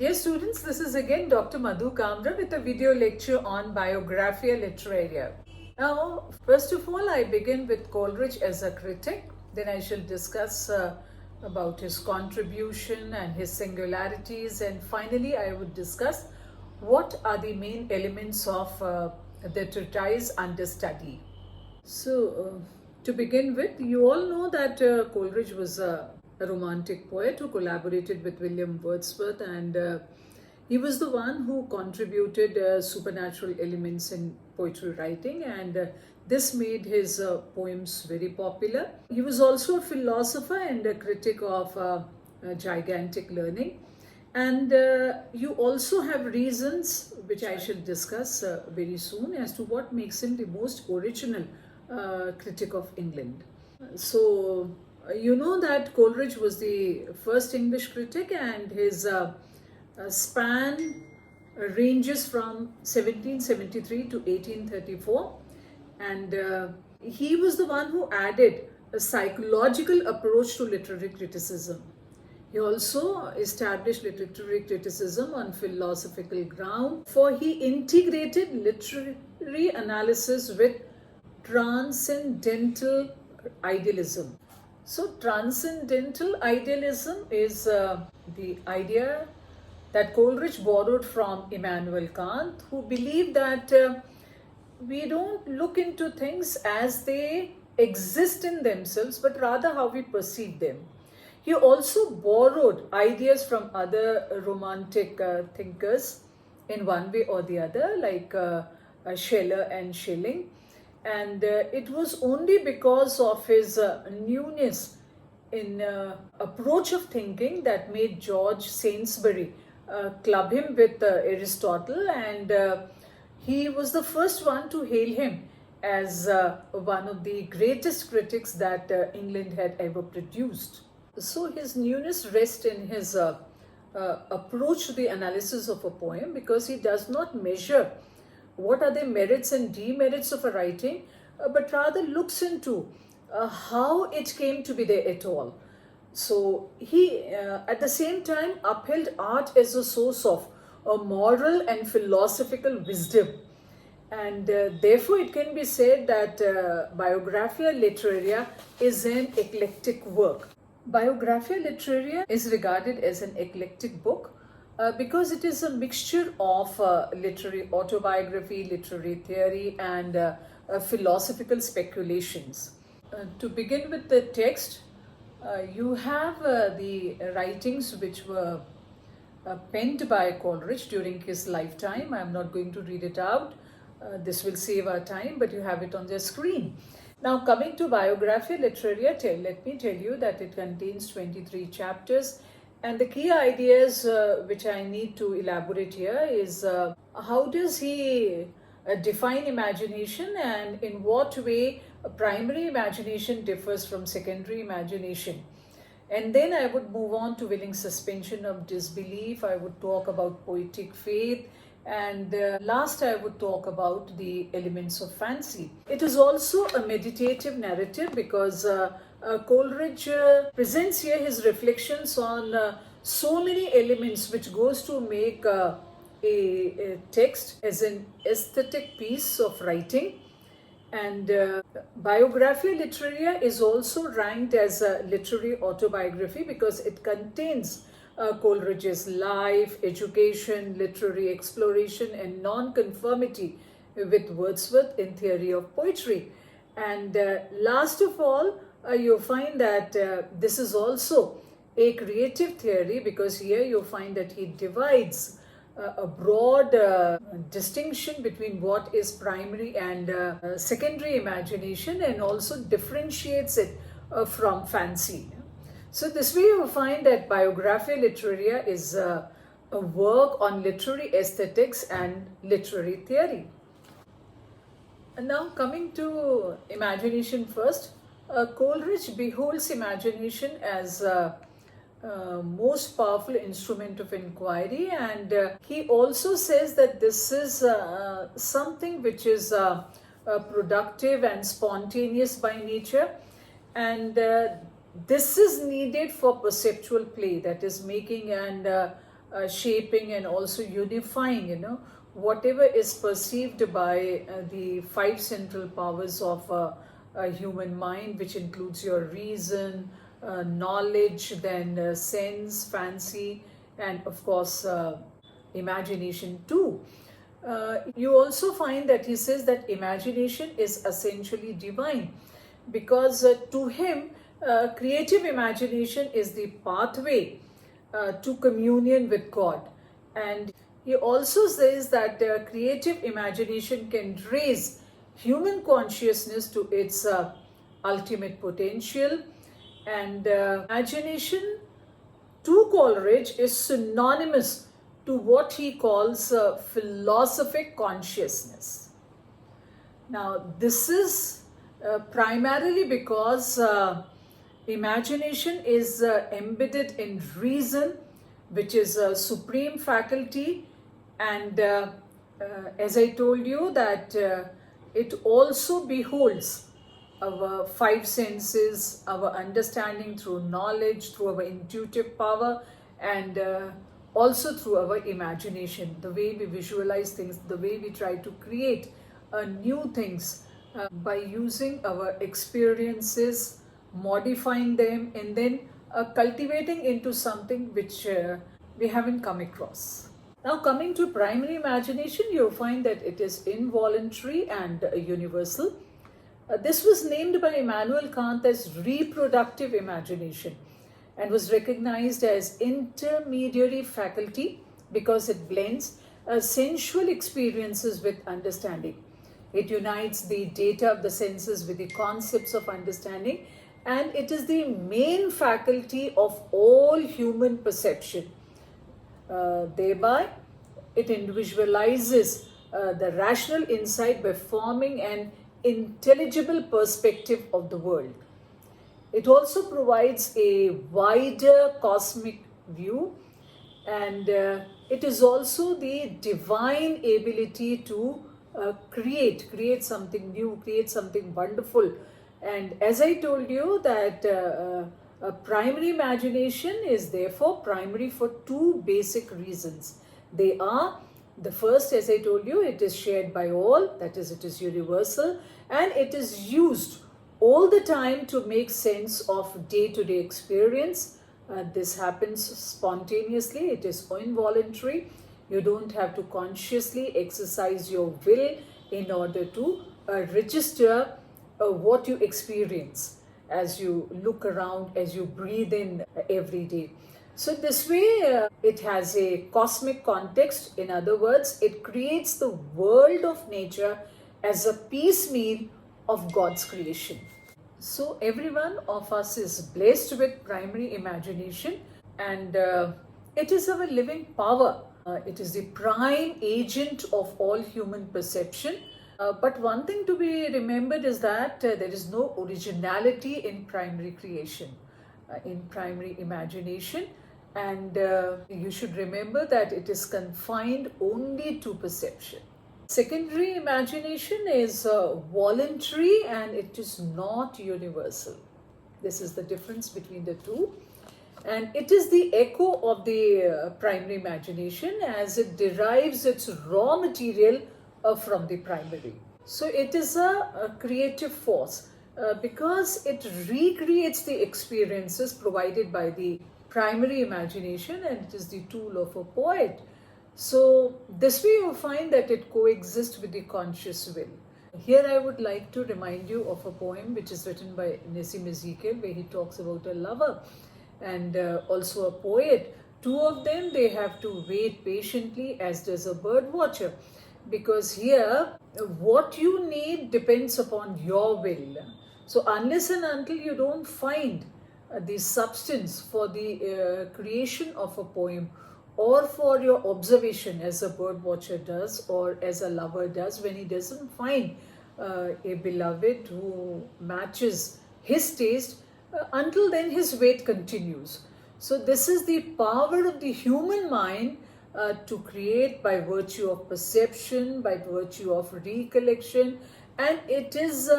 Dear students, this is again Dr. Madhu Kamra with a video lecture on Biographia Literaria. Now, first of all, I begin with Coleridge as a critic. Then I shall discuss about his contribution and his singularities, and finally I would discuss what are the main elements of the treatise under study. So, to begin with, you all know that Coleridge was a romantic poet who collaborated with William Wordsworth, and he was the one who contributed supernatural elements in poetry writing, and this made his poems very popular. He was also a philosopher and a critic of gigantic learning, and you also have reasons which I shall discuss very soon as to what makes him the most original critic of England. So you know that Coleridge was the first English critic, and his span ranges from 1773 to 1834, and he was the one who added a psychological approach to literary criticism. He also established literary criticism on philosophical ground, for he integrated literary analysis with transcendental idealism. So transcendental idealism is the idea that Coleridge borrowed from Immanuel Kant, who believed that we don't look into things as they exist in themselves, but rather how we perceive them. He also borrowed ideas from other romantic thinkers in one way or the other, like Schiller and Schelling. And it was only because of his newness in approach of thinking that made George Sainsbury club him with Aristotle, and he was the first one to hail him as one of the greatest critics that England had ever produced. So his newness rests in his approach to the analysis of a poem, because he does not measure what are the merits and demerits of a writing, but rather looks into how it came to be there at all. So he at the same time upheld art as a source of moral and philosophical wisdom, and therefore it can be said that Biographia Literaria is an eclectic work. Biographia Literaria is regarded as an eclectic book because it is a mixture of literary autobiography, literary theory, and philosophical speculations. To begin with the text, you have the writings which were penned by Coleridge during his lifetime. I am not going to read it out. This will save our time, but you have it on the screen. Now, coming to Biographia Literaria, let me tell you that it contains 23 chapters. And the key ideas which I need to elaborate here is how does he define imagination, and in what way primary imagination differs from secondary imagination. And then I would move on to willing suspension of disbelief. I would talk about poetic faith, and last I would talk about the elements of fancy. It is also a meditative narrative because Coleridge presents here his reflections on so many elements which goes to make a text as an aesthetic piece of writing. And Biographia Literaria is also ranked as a literary autobiography because it contains Coleridge's life, education, literary exploration, and non-conformity with Wordsworth in theory of poetry. And last of all, you'll find that this is also a creative theory, because here you'll find that he divides a broad distinction between what is primary and secondary imagination, and also differentiates it from fancy. So this way you will find that Biographia Literaria is a work on literary aesthetics and literary theory. And now coming to imagination first, Coleridge beholds imagination as most powerful instrument of inquiry, and he also says that this is something which is productive and spontaneous by nature, and this is needed for perceptual play, that is making and shaping and also unifying, whatever is perceived by the five central powers of a human mind, which includes your reason, knowledge, then sense, fancy, and of course imagination too. You also find that he says that imagination is essentially divine, because to him creative imagination is the pathway to communion with God. And he also says that creative imagination can raise human consciousness to its ultimate potential. And imagination to Coleridge is synonymous to what he calls philosophic consciousness. Now, this is primarily because imagination is embedded in reason, which is a supreme faculty, and as I told you that it also beholds our five senses, our understanding through knowledge, through our intuitive power, and also through our imagination, the way we visualize things, the way we try to create new things by using our experiences, modifying them, and then cultivating into something which we haven't come across. Now, coming to primary imagination, you'll find that it is involuntary and universal. This was named by Immanuel Kant as reproductive imagination and was recognized as intermediary faculty because it blends sensual experiences with understanding. It unites the data of the senses with the concepts of understanding, and it is the main faculty of all human perception. Thereby, it individualizes the rational insight by forming an intelligible perspective of the world. It also provides a wider cosmic view, and it is also the divine ability to create something new, create something wonderful. And as I told you that primary imagination is therefore primary for two basic reasons. They are, the first, as I told you, it is shared by all, that is, it is universal, and it is used all the time to make sense of day-to-day experience. This happens spontaneously, it is involuntary. You don't have to consciously exercise your will in order to register what you experience as you look around, as you breathe in every day. So this way it has a cosmic context. In other words, it creates the world of nature as a piecemeal of God's creation. So every one of us is blessed with primary imagination, and it is our living power. It is the prime agent of all human perception. But one thing to be remembered is that there is no originality in primary creation, in primary imagination, and you should remember that it is confined only to perception. Secondary imagination is voluntary and it is not universal. This is the difference between the two. And it is the echo of the primary imagination, as it derives its raw material from the primary. So it is a creative force because it recreates the experiences provided by the primary imagination, and it is the tool of a poet. So this way you find that it coexists with the conscious will. Here I would like to remind you of a poem which is written by Nassim Ezekiel, where he talks about a lover and also a poet. Two of them, they have to wait patiently, as does a bird watcher, because here what you need depends upon your will. So unless and until you don't find the substance for the creation of a poem, or for your observation, as a bird watcher does or as a lover does, when he doesn't find a beloved who matches his taste, until then his wait continues. So this is the power of the human mind to create by virtue of perception, by virtue of recollection, and it is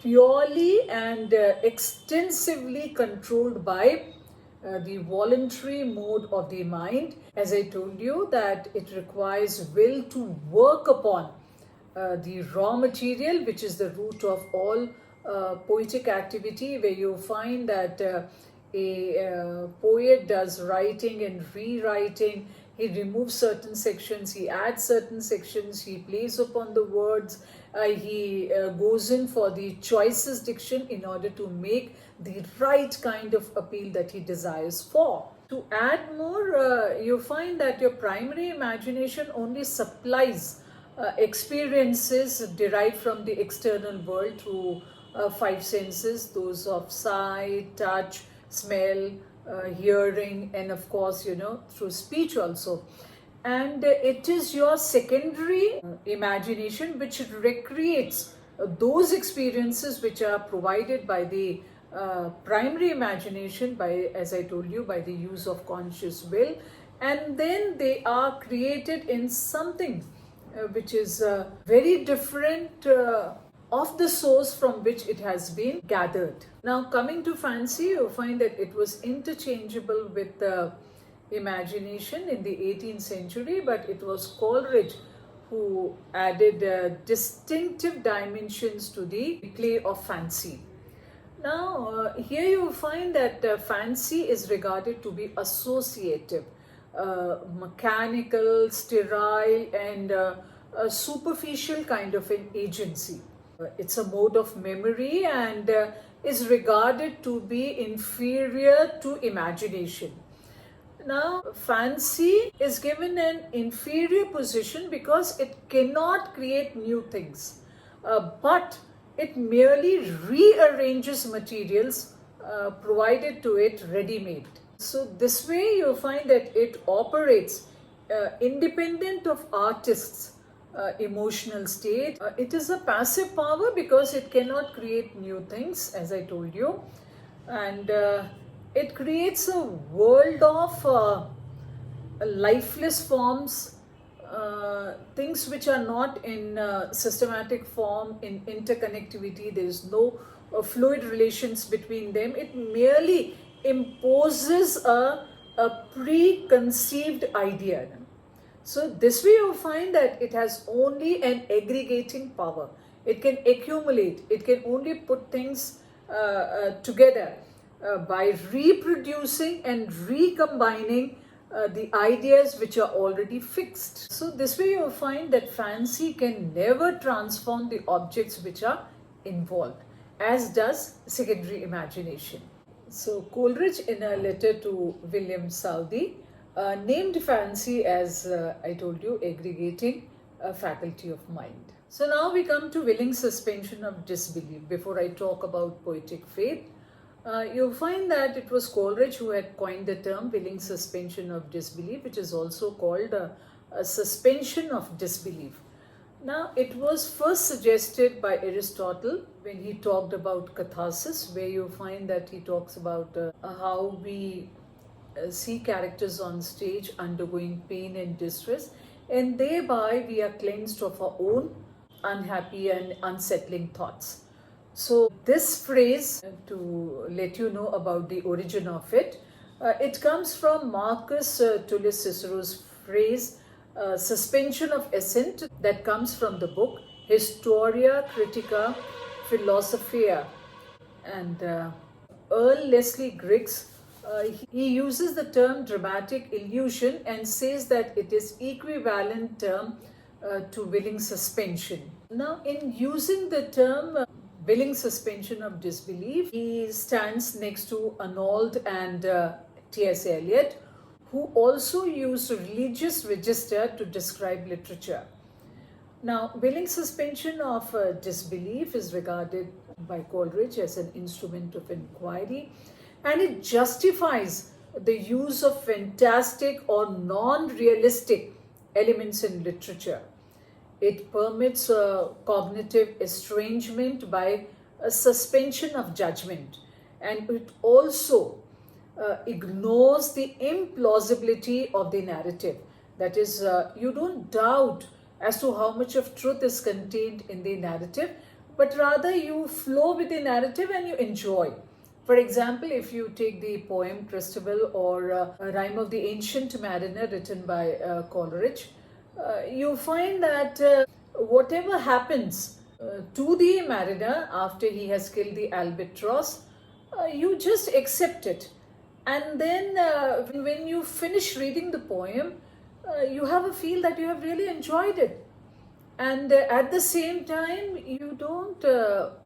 purely and extensively controlled by the voluntary mode of the mind. As I told you, that it requires will to work upon the raw material, which is the root of all poetic activity, where you find that a poet does writing and rewriting. He removes certain sections, he adds certain sections, he plays upon the words, he goes in for the choicest diction in order to make the right kind of appeal that he desires for. To add more, you find that your primary imagination only supplies experiences derived from the external world through five senses, those of sight, touch, smell, hearing, and of course, through speech also. And it is your secondary imagination which recreates those experiences which are provided by the primary imagination, by, as I told you, by the use of conscious will, and then they are created in something which is very different of the source from which it has been gathered. Now, coming to fancy, you find that it was interchangeable with imagination in the 18th century, but it was Coleridge who added distinctive dimensions to the play of fancy. Now, here you find that fancy is regarded to be associative, mechanical, sterile, and a superficial kind of an agency. It's a mode of memory and is regarded to be inferior to imagination. Now, fancy is given an inferior position because it cannot create new things, but it merely rearranges materials provided to it ready-made. So this way you find that it operates independent of artists' emotional state. It is a passive power because it cannot create new things, as I told you, and it creates a world of lifeless forms, things which are not in systematic form, in interconnectivity. There is no fluid relations between them. It merely imposes a preconceived idea. So this way you find that it has only an aggregating power. It can accumulate. It can only put things together by reproducing and recombining the ideas which are already fixed. So this way you find that fancy can never transform the objects which are involved, as does secondary imagination. So Coleridge, in a letter to William Southey, named fancy as, I told you, aggregating a faculty of mind. So now we come to willing suspension of disbelief. Before I talk about poetic faith, you'll find that it was Coleridge who had coined the term willing suspension of disbelief, which is also called a suspension of disbelief. Now, it was first suggested by Aristotle when he talked about catharsis, where you find that he talks about how we see characters on stage undergoing pain and distress, and thereby we are cleansed of our own unhappy and unsettling thoughts. So this phrase, to let you know about the origin of it, it comes from Marcus Tullius Cicero's phrase, suspension of assent, that comes from the book Historia Critica Philosophiae. And Earl Leslie Griggs, he uses the term dramatic illusion and says that it is equivalent term to willing suspension. Now, in using the term willing suspension of disbelief, he stands next to Arnold and T.S. Eliot, who also used religious register to describe literature. Now, willing suspension of disbelief is regarded by Coleridge as an instrument of inquiry, and it justifies the use of fantastic or non-realistic elements in literature. It permits cognitive estrangement by a suspension of judgment, and it also ignores the implausibility of the narrative. That is, you don't doubt as to how much of truth is contained in the narrative, but rather you flow with the narrative and you enjoy. For example, if you take the poem Christabel or A Rhyme of the Ancient Mariner written by Coleridge, you find that whatever happens to the mariner after he has killed the albatross, you just accept it. And then when you finish reading the poem, you have a feel that you have really enjoyed it. And at the same time, you don't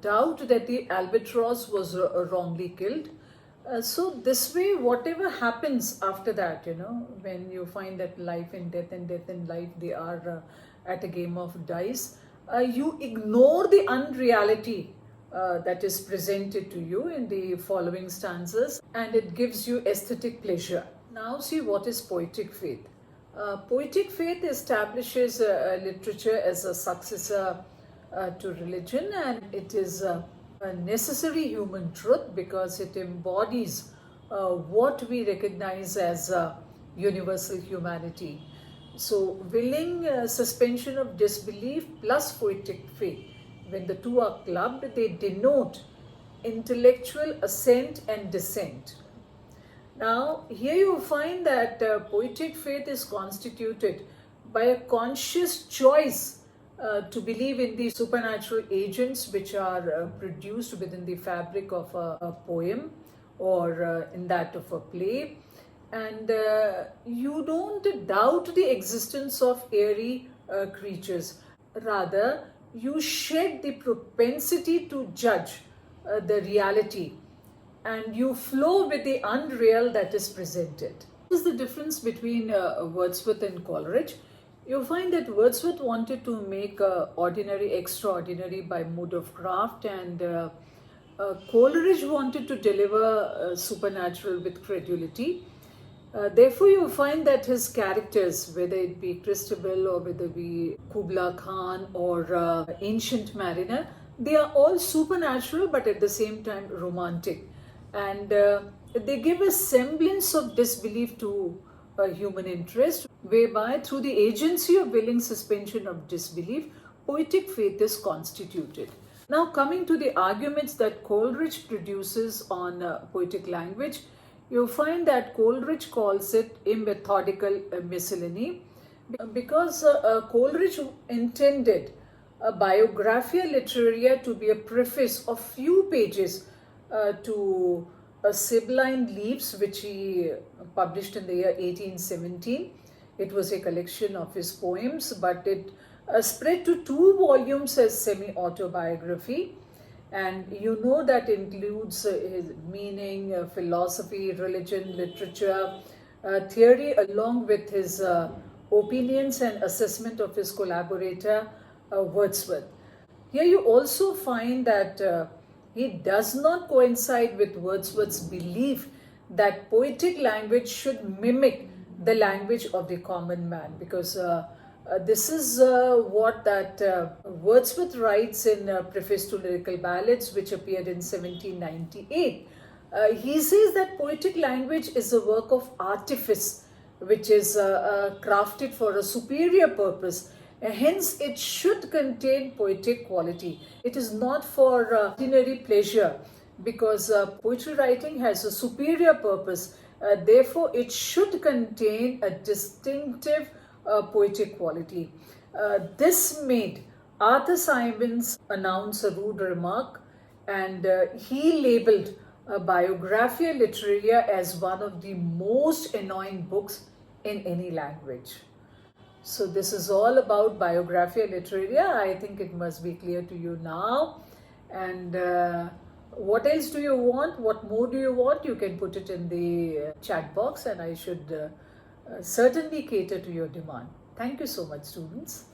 doubt that the albatross was wrongly killed. So this way, whatever happens after that, when you find that life and death and life, they are at a game of dice, you ignore the unreality that is presented to you in the following stanzas, and it gives you aesthetic pleasure. Now see what is poetic faith. Poetic faith establishes literature as a successor to religion, and it is a necessary human truth because it embodies what we recognize as universal humanity. So, willing suspension of disbelief plus poetic faith, when the two are clubbed, they denote intellectual ascent and descent. Now, here you find that poetic faith is constituted by a conscious choice to believe in the supernatural agents which are produced within the fabric of a poem or in that of a play. And you don't doubt the existence of airy creatures. Rather, you shed the propensity to judge the reality, and you flow with the unreal that is presented. What is the difference between Wordsworth and Coleridge? You find that Wordsworth wanted to make ordinary extraordinary by mood of craft, and Coleridge wanted to deliver supernatural with credulity. Therefore, you find that his characters, whether it be Christabel or whether it be Kubla Khan or Ancient Mariner, they are all supernatural but at the same time romantic. And they give a semblance of disbelief to human interest, whereby through the agency of willing suspension of disbelief, poetic faith is constituted. Now, coming to the arguments that Coleridge produces on poetic language, you find that Coleridge calls it a methodical miscellany because Coleridge intended a Biographia Literaria to be a preface of few pages to a Sibylline Leaves, which he published in the year 1817. It was a collection of his poems, but it spread to 2 volumes as semi-autobiography. And you know that includes his meaning, philosophy, religion, literature, theory, along with his opinions and assessment of his collaborator, Wordsworth. Here you also find that he does not coincide with Wordsworth's belief that poetic language should mimic the language of the common man, because this is what that Wordsworth writes in Preface to Lyrical Ballads, which appeared in 1798. He says that poetic language is a work of artifice, which is crafted for a superior purpose. Hence, it should contain poetic quality. It is not for ordinary pleasure, because poetry writing has a superior purpose. Therefore, it should contain a distinctive poetic quality. This made Arthur Symons announce a rude remark, and he labeled Biographia Literaria as one of the most annoying books in any language. So this is all about Biographia Literaria. I think it must be clear to you now. And what else do you want? What more do you want? You can put it in the chat box, and I should certainly cater to your demand. Thank you so much, students.